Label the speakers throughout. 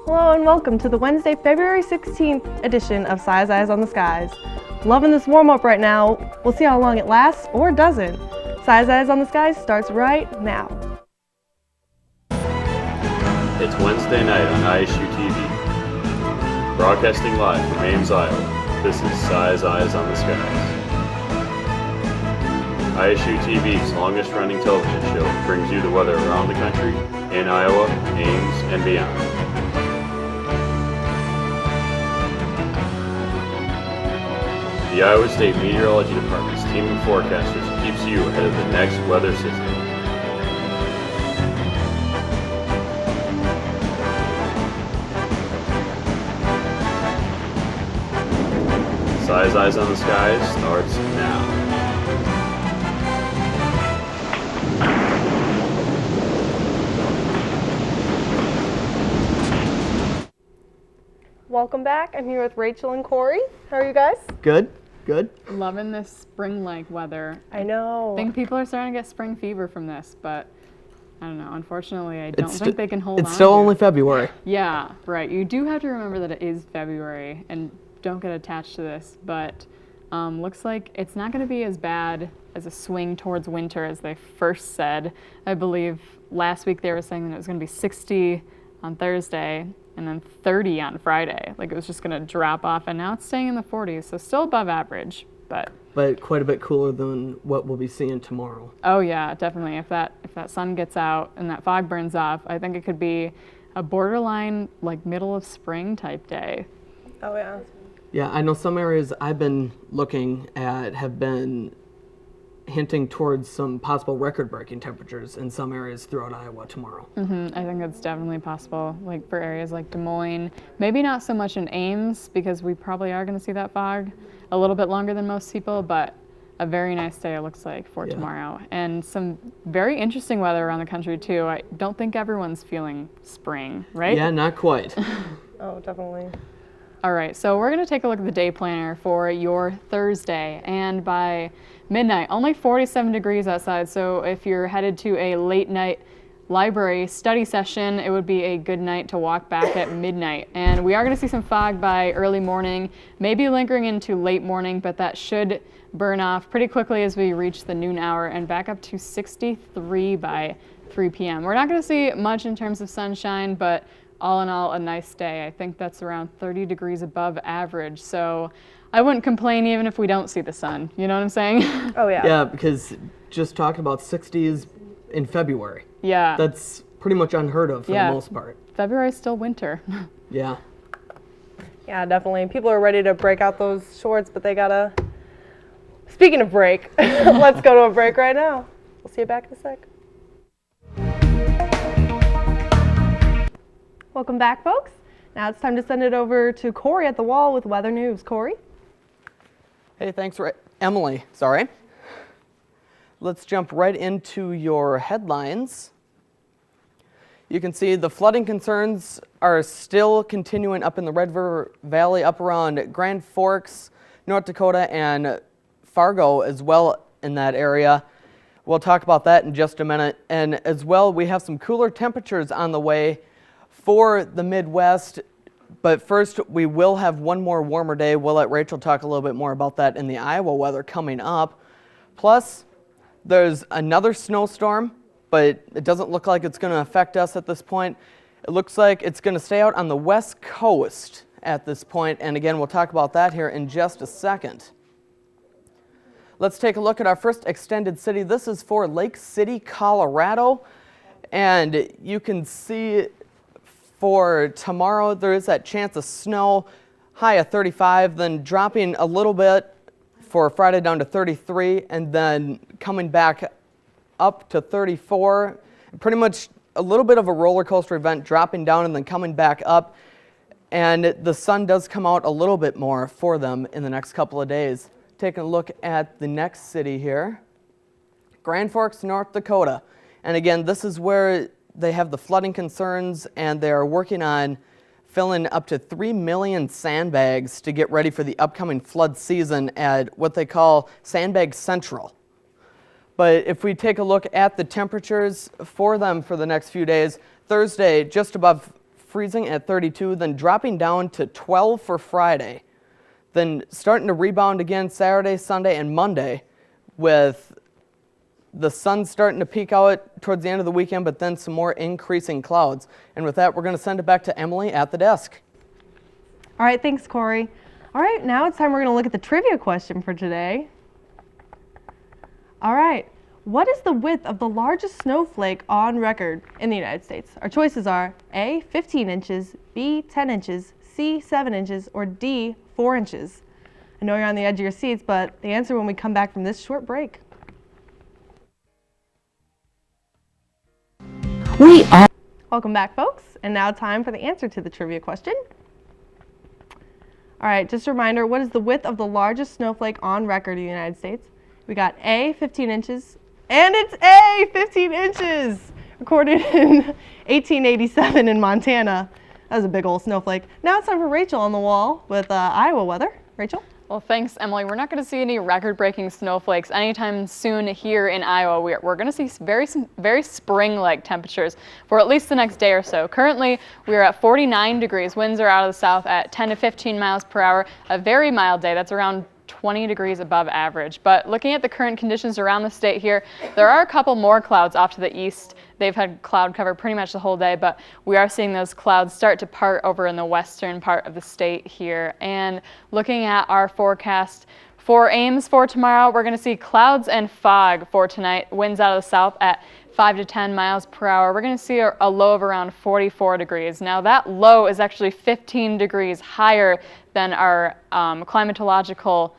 Speaker 1: Hello and welcome to the Wednesday, February 16th edition of Size Eyes on the Skies. Loving this warm-up right now. We'll see how long it lasts or doesn't. Size Eyes on the Skies starts right now.
Speaker 2: It's Wednesday night on ISU TV. Broadcasting live from Ames, Iowa, this is Size Eyes on the Skies. ISU TV's longest-running television show brings you the weather around the country, in Iowa, Ames, and beyond. The Iowa State Meteorology Department's team of forecasters keeps you ahead of the next weather system. Size Eyes on the Skies starts now.
Speaker 1: Welcome back. I'm here with Rachel and Corey. How are you guys?
Speaker 3: Good. Good.
Speaker 4: Loving this spring-like weather.
Speaker 1: I know.
Speaker 4: I think people are starting to get spring fever from this, but I don't know. Unfortunately, I don't think they can hold on.
Speaker 3: It's still
Speaker 4: to
Speaker 3: only
Speaker 4: it.
Speaker 3: February.
Speaker 4: Yeah, right. You do have to remember that it is February, and don't get attached to this, but looks like it's not going to be as bad as a swing towards winter as they first said. I believe last week they were saying that it was going to be 60 on Thursday and then 30 on Friday. Like it was just going to drop off, and now it's staying in the 40s, so still above average, but
Speaker 3: quite a bit cooler than what we'll be seeing tomorrow.
Speaker 4: Oh yeah, definitely. If that sun gets out and that fog burns off, I think it could be a borderline like middle of spring type day.
Speaker 1: Oh yeah.
Speaker 3: Yeah, I know some areas I've been looking at have been hinting towards some possible record-breaking temperatures in some areas throughout Iowa tomorrow.
Speaker 4: I think that's definitely possible, like for areas like Des Moines. Maybe not so much in Ames, because we probably are going to see that fog a little bit longer than most people, but a very nice day it looks like for tomorrow. And some very interesting weather around the country too. I don't think everyone's feeling spring, right?
Speaker 3: Yeah, not quite.
Speaker 1: Oh, definitely.
Speaker 4: All right, so we're going to take a look at the day planner for your Thursday, and by midnight, only 47 degrees outside, so if you're headed to a late night library study session, it would be a good night to walk back at midnight. And we are going to see some fog by early morning, maybe lingering into late morning, but that should burn off pretty quickly as we reach the noon hour and back up to 63 by 3 p.m. We're not going to see much in terms of sunshine, but all in all, a nice day. I think that's around 30 degrees above average, so I wouldn't complain even if we don't see the sun. You know what I'm saying?
Speaker 1: Oh yeah.
Speaker 3: Yeah, because just talking about 60s in February.
Speaker 4: Yeah.
Speaker 3: That's pretty much unheard of for the most part.
Speaker 4: February's still winter.
Speaker 3: Yeah.
Speaker 1: Yeah, definitely. People are ready to break out those shorts, but they gotta... Speaking of break, let's go to a break right now. We'll see you back in a sec. Welcome back, folks. Now it's time to send it over to Corey at the wall with weather news. Corey?
Speaker 3: Hey, thanks, Emily. Sorry. Let's jump right into your headlines. You can see the flooding concerns are still continuing up in the Red River Valley, up around Grand Forks, North Dakota, and Fargo as well in that area. We'll talk about that in just a minute. And as well, we have some cooler temperatures on the way for the Midwest. But first, we will have one more warmer day. We'll let Rachel talk a little bit more about that in the Iowa weather coming up. Plus, there's another snowstorm, but it doesn't look like it's going to affect us at this point. It looks like it's going to stay out on the west coast at this point, and again, we'll talk about that here in just a second. Let's take a look at our first extended city. This is for Lake City, Colorado, and you can see for tomorrow there is that chance of snow, high of 35, then dropping a little bit for Friday down to 33, and then coming back up to 34. Pretty much a little bit of a roller coaster event, dropping down and then coming back up. And the sun does come out a little bit more for them in the next couple of days. Taking a look at the next city here, Grand Forks, North Dakota. And again, this is where they have the flooding concerns, and they are working on filling up to 3 million sandbags to get ready for the upcoming flood season at what they call Sandbag Central. But if we take a look at the temperatures for them for the next few days, Thursday just above freezing at 32, then dropping down to 12 for Friday. Then starting to rebound again Saturday, Sunday, and Monday, with the sun starting to peek out towards the end of the weekend, but then some more increasing clouds. And with that, we're going to send it back to Emily at the desk.
Speaker 1: All right, thanks, Corey. All right, now it's time we're going to look at the trivia question for today. All right, what is the width of the largest snowflake on record in the United States? Our choices are A, 15 inches, B, 10 inches, C, 7 inches, or D, 4 inches. I know you're on the edge of your seats, but the answer when we come back from this short break. Welcome back, folks, and now time for the answer to the trivia question. All right, just a reminder, what is the width of the largest snowflake on record in the United States? We got A, 15 inches, and it's A, 15 inches, recorded in 1887 in Montana. That was a big old snowflake. Now it's time for Rachel on the wall with Iowa weather. Rachel?
Speaker 4: Well, thanks, Emily. We're not going to see any record-breaking snowflakes anytime soon here in Iowa. We're going to see very spring-like temperatures for at least the next day or so. Currently, we are at 49 degrees. Winds are out of the south at 10 to 15 miles per hour. A very mild day. That's around 20 degrees above average. But looking at the current conditions around the state here, there are a couple more clouds off to the east. They've had cloud cover pretty much the whole day, but we are seeing those clouds start to part over in the western part of the state here. And looking at our forecast for Ames for tomorrow, we're going to see clouds and fog for tonight. Winds out of the south at 5 to 10 miles per hour. We're going to see a low of around 44 degrees. Now that low is actually 15 degrees higher than our climatological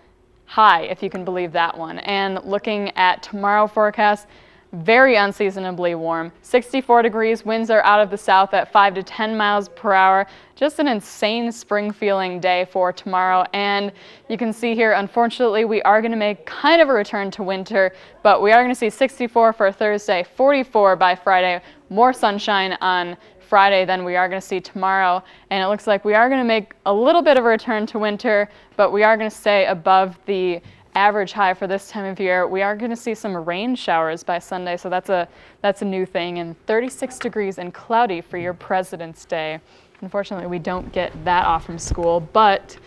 Speaker 4: high, if you can believe that one. And looking at tomorrow forecast, very unseasonably warm, 64 degrees, winds are out of the south at 5 to 10 miles per hour. Just an insane spring feeling day for tomorrow. And you can see here, unfortunately, we are going to make kind of a return to winter, but we are going to see 64 for Thursday, 44 by Friday, more sunshine on Friday than we are going to see tomorrow. And it looks like we are going to make a little bit of a return to winter, but we are going to stay above the average high for this time of year. We are going to see some rain showers by Sunday, so that's a new thing. And 36 degrees and cloudy for your President's Day. Unfortunately, we don't get that off from school, but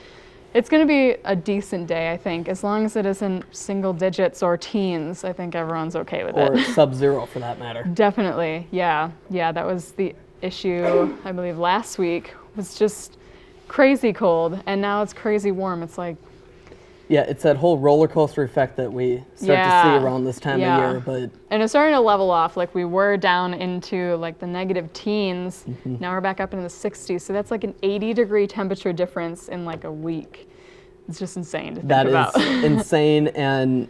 Speaker 4: it's going to be a decent day, I think. As long as it isn't single digits or teens, I think everyone's okay with it.
Speaker 3: Or sub-zero for that matter.
Speaker 4: Definitely, yeah. Yeah, that was the issue, I believe, last week. Was just crazy cold, and now it's crazy warm. It's like,
Speaker 3: yeah, it's that whole roller coaster effect that we start to see around this time of year. But
Speaker 4: and it's starting to level off. Like we were down into like the negative teens. Now we're back up into the 60s. So that's like an 80-degree temperature difference in like a week. It's just insane to think about.
Speaker 3: That is insane, and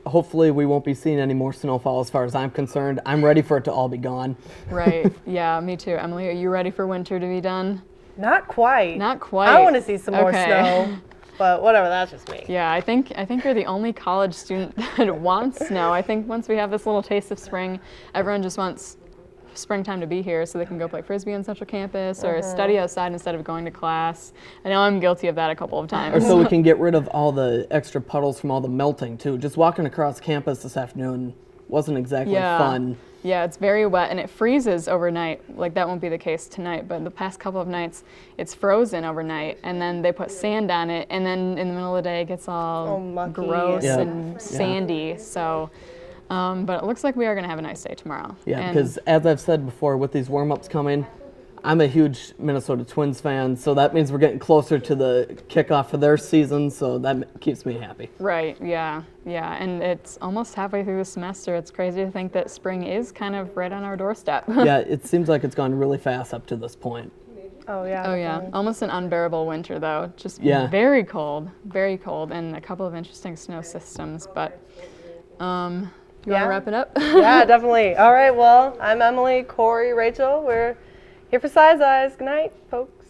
Speaker 3: hopefully we won't be seeing any more snowfall as far as I'm concerned. I'm ready for it to all be gone.
Speaker 4: Right. Yeah, me too. Emily, are you ready for winter to be done?
Speaker 1: Not quite.
Speaker 4: Not quite.
Speaker 1: I want to see some more snow. But whatever, that's just me.
Speaker 4: Yeah, I think you're the only college student that wants snow. I think once we have this little taste of spring, everyone just wants springtime to be here so they can go play Frisbee on Central Campus or study outside instead of going to class. I know I'm guilty of that a couple of times.
Speaker 3: Or so we can get rid of all the extra puddles from all the melting, too. Just walking across campus this afternoon wasn't exactly fun.
Speaker 4: Yeah, it's very wet, and it freezes overnight. Like, that won't be the case tonight, but the past couple of nights, it's frozen overnight, and then they put sand on it, and then in the middle of the day, it gets all gross and sandy. So, but it looks like we are going to have a nice day tomorrow.
Speaker 3: Yeah, because as I've said before, with these warm-ups coming, I'm a huge Minnesota Twins fan, so that means we're getting closer to the kickoff of their season, so that keeps me happy.
Speaker 4: Right, yeah, and it's almost halfway through the semester. It's crazy to think that spring is kind of right on our doorstep.
Speaker 3: Yeah, it seems like it's gone really fast up to this point.
Speaker 1: Oh, yeah.
Speaker 4: Oh, yeah. Almost an unbearable winter, though. Just very cold, and a couple of interesting snow systems, but you want to wrap it up?
Speaker 1: Yeah, definitely. All right, well, I'm Emily, Corey, Rachel. We're here for Size Eyes. Good night, folks.